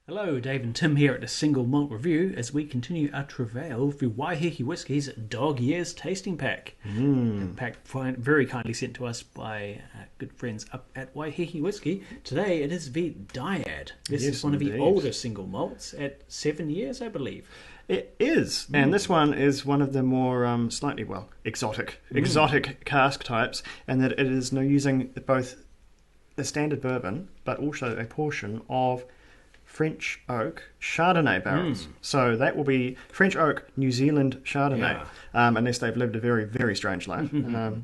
Hello, Dave and Tim here at the Single Malt Review as we continue our travail through Waiheke Whisky's Dog Years Tasting Pack. A pack very kindly sent to us by our good friends up at Waiheke Whisky. Today it is the Dyad. This is one of the older single malts at 7 years, I believe. It is, and this one is one of the more slightly, exotic cask types, and that it is now using both the standard bourbon, but also a portion of French oak Chardonnay barrels. So that will be French oak New Zealand Chardonnay, unless they've lived a very, very strange life.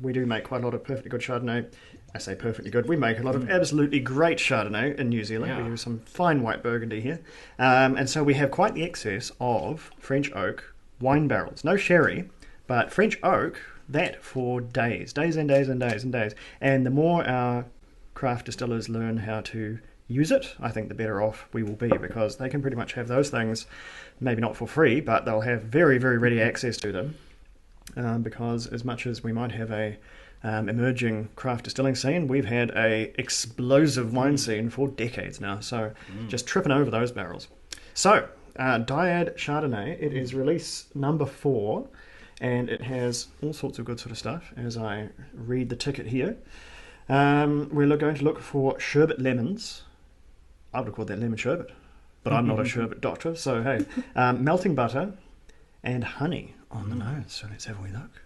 We do make quite a lot of perfectly good Chardonnay. I say perfectly good. We make a lot of absolutely great Chardonnay in New Zealand. We do some fine white Burgundy here. And so we have quite the excess of French oak wine barrels. No sherry, but French oak, that for days and days and days and days. And the more our craft distillers learn how to use it, I think the better off we will be, because they can pretty much have those things, maybe not for free, but they'll have very, very ready access to them, because as much as we might have a emerging craft distilling scene, we've had a explosive wine scene for decades now, so just tripping over those barrels. So, Dyad Chardonnay, it is release number 4, and it has all sorts of good sort of stuff, as I read the ticket here. We're going to look for sherbet lemons. I would have called that lemon sherbet, but I'm not a sherbet doctor, so hey. Melting butter and honey on the nose, so let's have a wee look.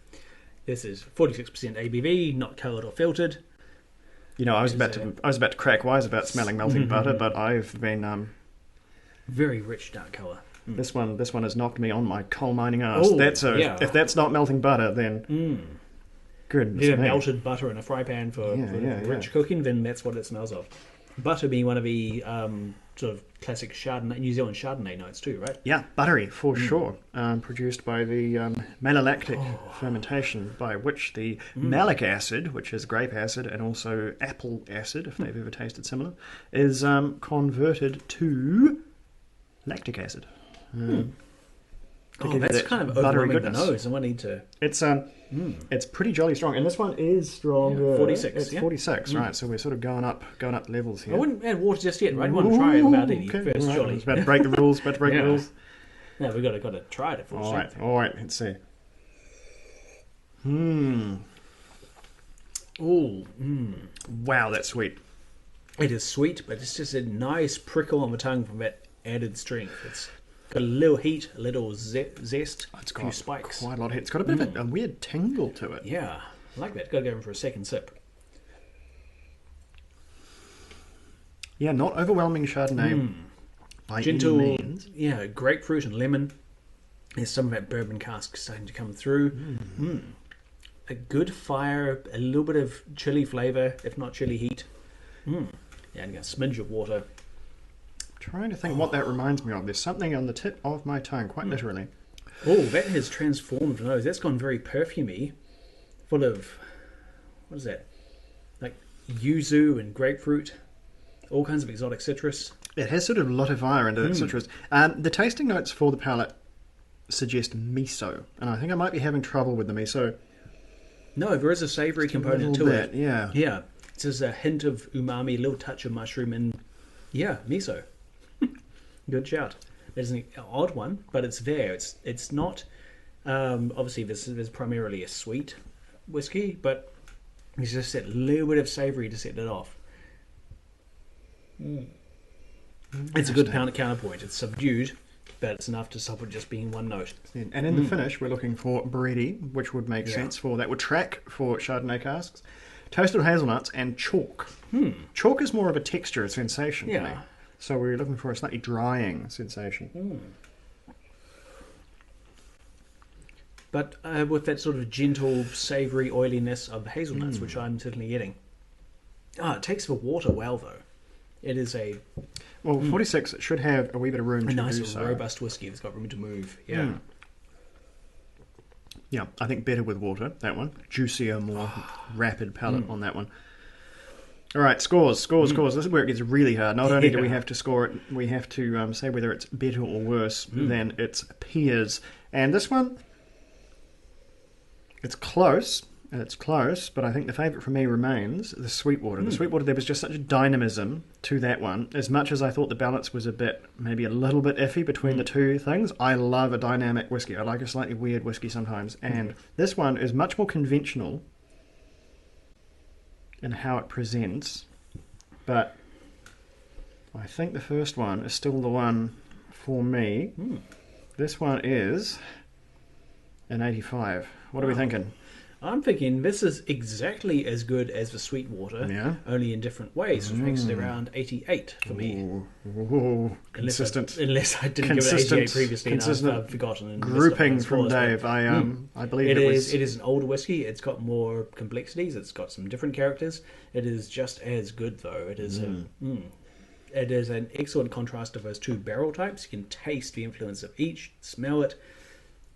This is 46% ABV, not coloured or filtered. You know, I was about to crack wise about smelling melting butter, but I've been very rich dark colour. This one has knocked me on my coal mining ass. If that's not melting butter, then goodness me. Melted butter in a fry pan for rich cooking, then that's what it smells of. Butter being one of the sort of classic Chardonnay, New Zealand Chardonnay notes too, right? Yeah, buttery for sure. Produced by the malolactic fermentation, by which the malic acid, which is grape acid, and also apple acid, if they've ever tasted similar, is converted to lactic acid. That's kind of overwhelming the nose. I want need to. It's pretty jolly strong, and this one is stronger. 46. It's 46, right? So we're sort of going up levels here. I wouldn't add water just yet, right? You want to try it without any first, right. surely. It's about to break the rules. The rules. Yeah, we've got to try it at full strength. All right. Let's see. Wow, that's sweet. It is sweet, but it's just a nice prickle on the tongue from that added strength. It's got a little heat, a little zest, It's a few spikes. Quite a lot of heat. It's got a bit of a weird tingle to it. Yeah, I like that. Got to go in for a second sip. Yeah, not overwhelming Chardonnay by gentle, any means. Yeah, grapefruit and lemon. There's some of that bourbon cask starting to come through. A good fire, a little bit of chili flavour, if not chili heat. Yeah, and a smidge of water. Trying to think what that reminds me of. There's something on the tip of my tongue, quite literally. Oh, that has transformed the nose. That's gone very perfumey, full of, what is that? Like yuzu and grapefruit, all kinds of exotic citrus. It has sort of a lot of fire into that citrus. The tasting notes for the palate suggest miso, and I think I might be having trouble with the miso. No, there is a savoury component to it. Yeah. Yeah, there's a hint of umami, a little touch of mushroom, and miso. Good shout. It's an odd one, but it's there. It's not. Obviously, this is primarily a sweet whiskey, but it's just that little bit of savoury to set it off. It's a good counterpoint. It's subdued, but it's enough to stop it just being one note. And in the finish, we're looking for bready, which would make sense for that. Would track for Chardonnay casks. Toasted hazelnuts and chalk. Chalk is more of a texture sensation for me. So we're looking for a slightly drying sensation. But with that sort of gentle, savoury oiliness of the hazelnuts, which I'm certainly getting. It takes the water well, though. It is a... Well, 46, it should have a wee bit of room to nice, do so. robust whiskey that's got room to move. Yeah. Yeah, I think better with water, that one. Juicier, more rapid palate on that one. All right, scores. This is where it gets really hard. Not only do we have to score it, we have to say whether it's better or worse than its peers. And this one, it's close. It's close, but I think the favourite for me remains the Sweetwater. The Sweetwater, there was just such a dynamism to that one. As much as I thought the balance was maybe a little bit iffy between the two things, I love a dynamic whiskey. I like a slightly weird whiskey sometimes. And this one is much more conventional in how it presents, but I think the first one is still the one for me. This one is an 85. What are we thinking? I'm thinking this is exactly as good as the Sweetwater, only in different ways, which makes it around 88 for me. Ooh, consistent. Unless I didn't give it 88 previously and I've forgotten. And grouping from Dave. I believe it is an older whiskey. It's got more complexities. It's got some different characters. It is just as good, though. It is it is an excellent contrast of those two barrel types. You can taste the influence of each, smell it.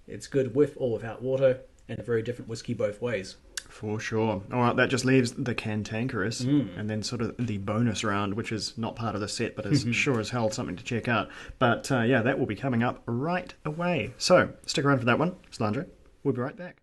It's good with or without water, and a very different whiskey both ways. For sure. All right, that just leaves the Cantankerous, and then sort of the bonus round, which is not part of the set, but is sure as hell something to check out. But that will be coming up right away. So stick around for that one. Slandra, we'll be right back.